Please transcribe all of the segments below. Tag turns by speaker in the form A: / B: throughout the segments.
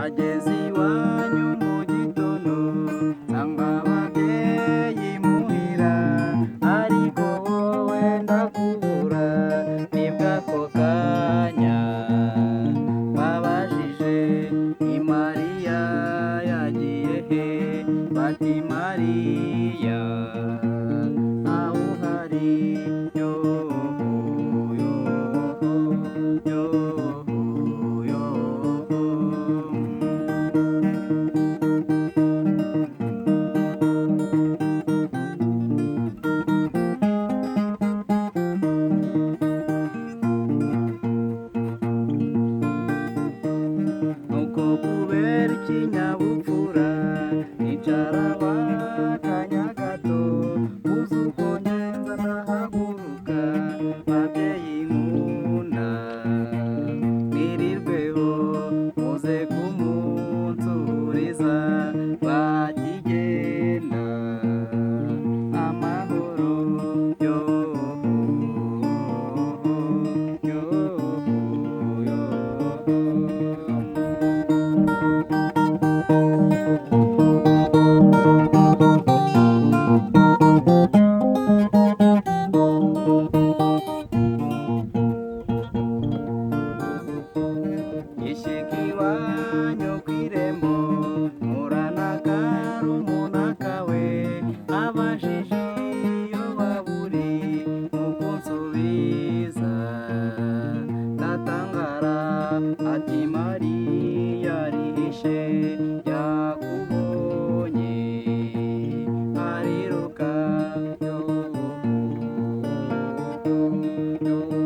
A: Ageze iwanyu mu gitondo nsanga ababyeyi muhira, ariko wowe ndakubura nibwo ako kanya babajije ni Mariya yagiye he, bati Mariya aho uhari yoho yoho yoho yoho. Nuko kubera ikinyabupfura nicara bakanya gato, uzi uko ngenza ndahaguruka, babyeyi nkunda mwirirweho muze kumunsuriza, bakigenda amahoro yoho yoho yoho. Ishika iwanyu kw'irembo murana karumuna kawe, abajije iyo baburi mu kunsubiza, ndatangara ati Mariya arihishe yakubonye, ariruka yoho yoho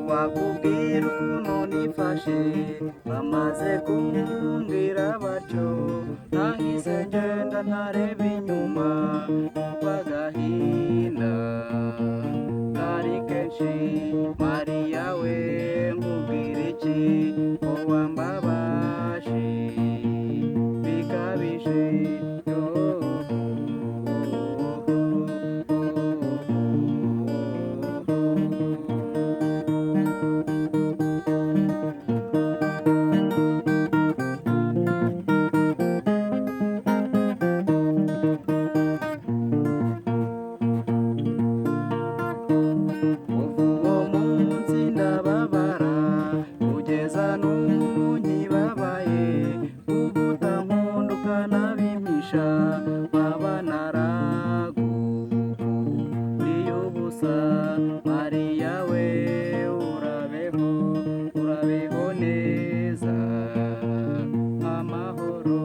A: bakubwira ukuntu nifashe, bamaze kumbwira batyo nahise ngenda ntareba inyuma, numva agahinda kari kenshi. Mariya we nkubwira iki ko wambabaje bikabije yoho uwo munsi ndababara kugeza n'ubu nkibabaye, kuko utankunda ukanabimisha nkaba naraguriye ubusa. Mariya we urabeho urabeho neza amahoro.